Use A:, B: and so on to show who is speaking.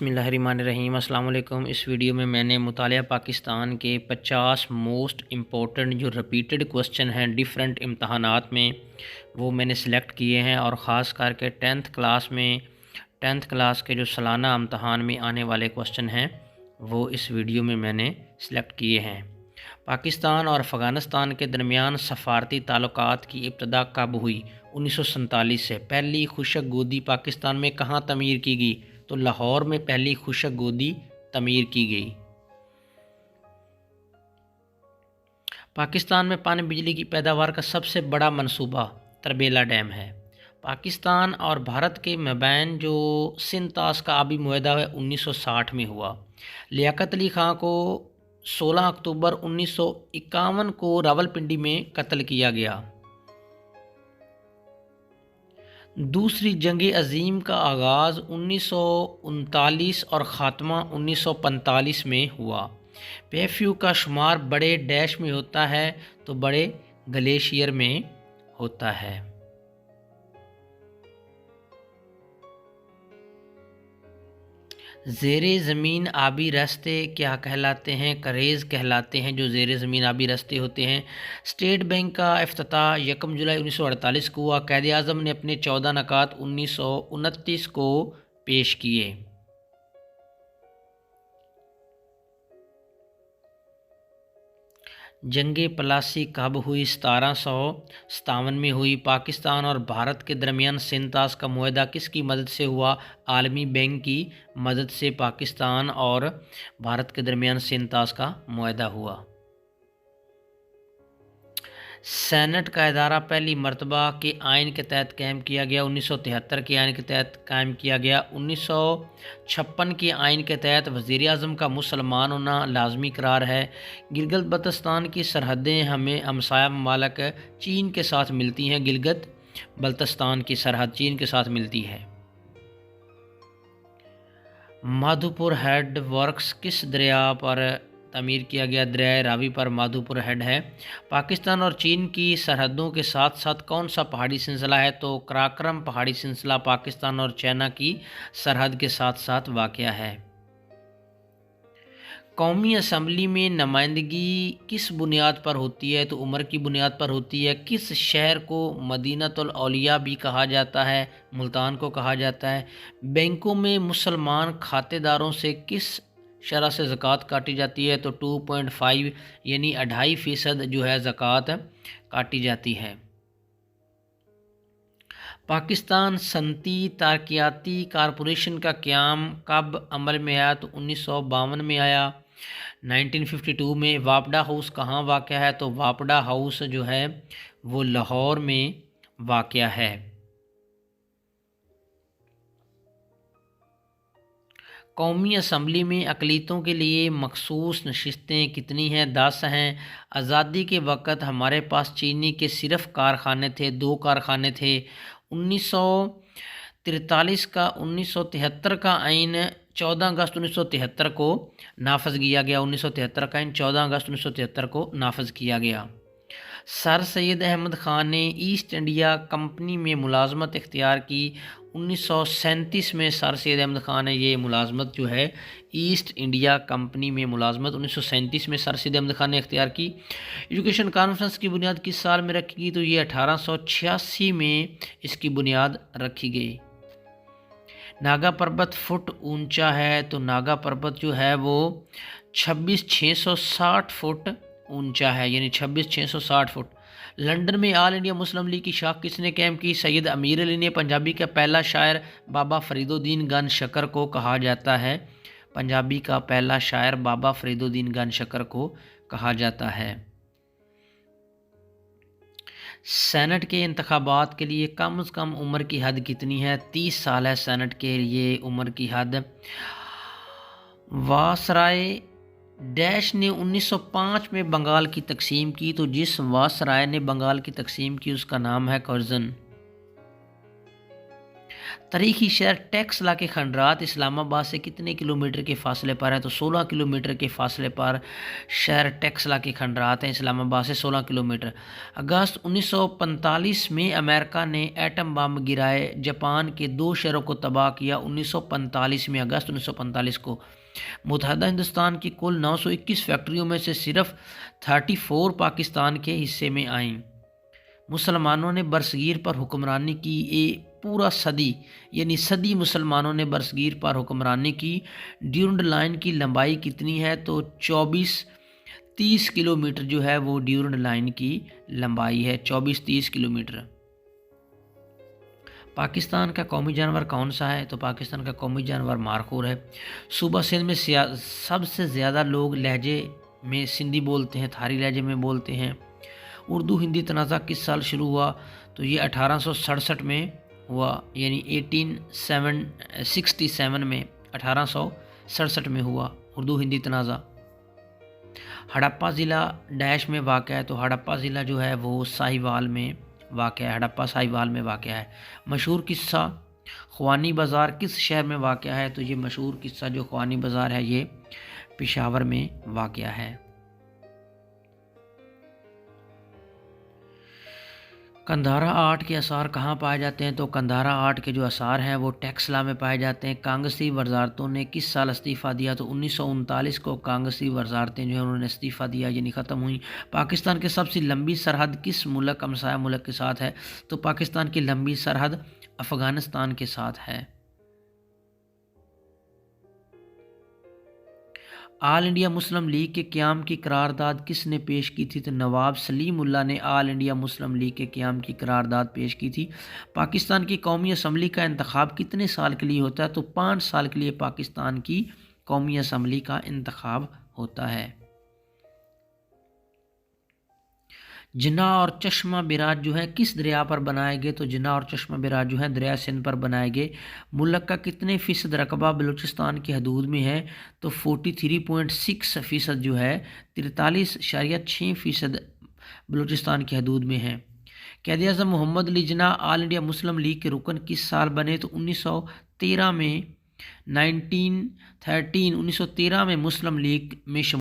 A: बिस्मिल्लाहिर्रहमानिर्रहीम। अस्सलाम वालेकुम। इस वीडियो में मैंने मुतालिया पाकिस्तान के 50 मोस्ट इम्पोर्टेंट जो रिपीटेड क्वेश्चन हैं डिफरेंट इम्तहानात में वो मैंने सेलेक्ट किए हैं और ख़ास करके टेंथ क्लास के जो सालाना इम्तहान में आने वाले क्वेश्चन हैं वो इस वीडियो में मैंने सेलेक्ट किए हैं। पाकिस्तान और अफ़गानिस्तान के दरमियान सफ़ारती ताल्लुकात की इब्तदा कब हुई? 1947 से। पहली खुशक गोदी पाकिस्तान में कहाँ तमीर की गई? तो लाहौर में पहली खुशक गोदी तमीर की गई। पाकिस्तान में पानी बिजली की पैदावार का सबसे बड़ा मंसूबा तरबेला डैम है। पाकिस्तान और भारत के मबैन जो सिंध तास का आबी मुआहदा है 1960 में हुआ। लियाकत अली खां को 16 अक्टूबर 1951 को रावलपिंडी में कत्ल किया गया। दूसरी जंग अजीम का आगाज़ 1939 और ख़ात्मा 1945 में हुआ। पेफ्यू का शुमार बड़े डैश में होता है तो बड़े ग्लेशियर में होता है। ज़ेरे ज़मीन आबी रास्ते क्या कहलाते हैं? करेज़ कहलाते हैं जो ज़ेरे ज़मीन आबी रास्ते होते हैं। स्टेट बैंक का इफ्तिताह 1 जुलाई 1948 को हुआ। क़ायद आज़म ने अपने 14 नकात 1929 को पेश किए। जंग प्लासी कब हुई? 1757 में हुई। पाकिस्तान और भारत के दरमियान सिंध तास का मुआहदा किसकी मदद से हुआ? आलमी बैंक की मदद से पाकिस्तान और भारत के दरमियान सिंध तास का मुआहदा हुआ। सेनेट का इदारा पहली मरतबा के आइन के तहत कायम किया गया। 1973 के आइन के तहत कायम किया गया। 1956 के आइन के तहत वज़ीर आज़म का मुसलमान होना लाजमी करार है। गिलगित बल्तिस्तान की सरहदें हमें हमसाया ममालिक चीन के साथ मिलती हैं। गिलगित बल्तिस्तान की सरहद चीन के साथ मिलती है। माधोपुर हेड वर्क्स किस दरिया पर तमीर किया गया? दरिया रावी पर माधोपुर हेड है। पाकिस्तान और चीन की सरहदों के साथ साथ कौन सा पहाड़ी सिलसिला है? तो कराकरम पहाड़ी सिलसिला पाकिस्तान और चाइना की सरहद के साथ साथ वाक़या है। कौमी असम्बली में नुमाइंदगी किस बुनियाद पर होती है? तो उम्र की बुनियाद पर होती है। किस शहर को मदीनतुल औलिया भी कहा जाता है? मुल्तान को कहा जाता है। बैंकों में मुसलमान खातेदारों से किस शरह से ज़कात काटी जाती है? तो 2.5 यानी 2.5% जो है ज़कात काटी जाती है। पाकिस्तान सनती तरक्याती कारपोरेशन का क़याम कब अमल में आया? तो 1952 में आया। 1952 में। वापडा हाउस कहाँ वाक़या है? तो वापडा हाउस जो है वो लाहौर में वाक़या है। कौमी असम्बली में अक़लियतों के लिए मखसूस नशिस्तें कितनी हैं? 10 हैं। आज़ादी के वक़्त हमारे पास चीनी के सिर्फ़ कारखाने थे, 2 कारखाने थे। 1973 का आइन 14 अगस्त 1973 को नाफज किया गया। 1973 का आइन 14 अगस्त 1973 को नाफज किया गया। सर सैयद अहमद ख़ान ने ईस्ट इंडिया कंपनी में मुलाजमत इख्तियार की। 1937 में सर सैयद अहमद ख़ान ने ये मुलाजमत जो है ईस्ट इंडिया कंपनी में मुलाजमत 1937 में सर सैयद अहमद ख़ान ने इख्तियार की। एजुकेशन कॉन्फ्रेंस की बुनियाद किस साल में रखी गई? तो ये 1886 में इसकी बुनियाद रखी गई। नागा पर्वत फुट ऊंचा है? तो नागा पर्वत जो है वो 26,660 फुट ऊंचा है, यानी 26,660 फुट। लंदन में ऑल इंडिया मुस्लिम लीग की शाख किसने कायम की? सैयद अमीर अली ने। पंजाबी का पहला शायर बाबा फरीदुद्दीन गन शकर को कहा जाता है। पंजाबी का पहला शायर बाबा फरीदुद्दीन गन शकर को कहा जाता है। सेनेट के इंतखाबात के लिए कम से कम उम्र की हद कितनी है? 30 साल है सेनेट के लिए उम्र की हद। वासराय डैश ने 1905 में बंगाल की तकसीम की। तो जिस वासराय ने बंगाल की तकसीम की उसका नाम है कर्जन। تاریخی شہر ٹیکسلا کے کھنڈرات اسلام آباد سے کتنے کلومیٹر کے فاصلے پر ہے؟ تو 16 کلومیٹر کے فاصلے پر شہر ٹیکسلا کے کھنڈرات ہیں اسلام آباد سے 16 کلومیٹر۔ اگست 1945 میں امریکہ نے ایٹم بم گرائے جاپان کے 2 شہروں کو تباہ کیا۔ 1945 میں اگست 1945 کو متحدہ ہندوستان کی کل 921 فیکٹریوں میں سے صرف 34 پاکستان کے حصے میں آئیں۔ مسلمانوں نے برصغیر پر حکمرانی کی پورا صدی یعنی صدی مسلمانوں نے برصغیر پر حکمرانی کی۔ ڈیورنڈ لائن کی لمبائی کتنی ہے؟ تو 24-30 کلومیٹر جو ہے وہ ڈیورنڈ لائن کی لمبائی ہے، 24-30 کلومیٹر۔ پاکستان کا قومی جانور کون سا ہے؟ تو پاکستان کا قومی جانور مارخور ہے۔ صوبہ سندھ میں سب سے زیادہ لوگ لہجے میں سندھی بولتے ہیں، تھاری لہجے میں بولتے ہیں۔ اردو ہندی تنازع کس سال شروع ہوا؟ تو یہ 1867 میں ہوا، یعنی 1867 میں 1867 میں ہوا اردو ہندی تنازع۔ ہڑپہ ضلع ڈیش میں واقع ہے؟ تو ہڑپہ ضلع جو ہے وہ ساہیوال میں واقع ہے، ہڑپہ ساہیوال میں واقع ہے۔ مشہور قصہ خوانی بازار کس شہر میں واقع ہے؟ تو یہ مشہور قصہ جو خوانی بازار ہے یہ پشاور میں واقع ہے۔ کندھارا آرٹ کے آثار کہاں پائے جاتے ہیں؟ تو کندھارا آرٹ کے جو آثار ہیں وہ ٹیکسلا میں پائے جاتے ہیں۔ کانگسی وزارتوں نے کس سال استعفیٰ دیا؟ تو 1939 کو کانگسی وزارتیں جو ہیں انہوں نے استعفیٰ دیا، یعنی ختم ہوئیں۔ پاکستان کی سب سے لمبی سرحد کس ملک ہمسایہ ملک کے ساتھ ہے؟ تو پاکستان کی لمبی سرحد افغانستان کے ساتھ ہے۔ آل انڈیا مسلم لیگ کے قیام کی قرارداد کس نے پیش کی تھی؟ تو نواب سلیم اللہ نے آل انڈیا مسلم لیگ کے قیام کی قرارداد پیش کی تھی۔ پاکستان کی قومی اسمبلی کا انتخاب کتنے سال کے لیے ہوتا ہے؟ تو 5 سال کے لیے پاکستان کی قومی اسمبلی کا انتخاب ہوتا ہے۔ جناح اور چشمہ بیراج جو ہے کس دریا پر بنائے گئے؟ تو جناح اور چشمہ بیراج جو ہے دریا سندھ پر بنائے گئے۔ ملک کا کتنے فیصد رقبہ بلوچستان کی حدود میں ہے؟ تو 43.6% جو ہے، 43.6% بلوچستان کی حدود میں ہے۔ قائد اعظم محمد علی جناح آل انڈیا مسلم لیگ کے رکن کس سال بنے؟ تو 1913 میں 1913 میں مسلم لیگ میں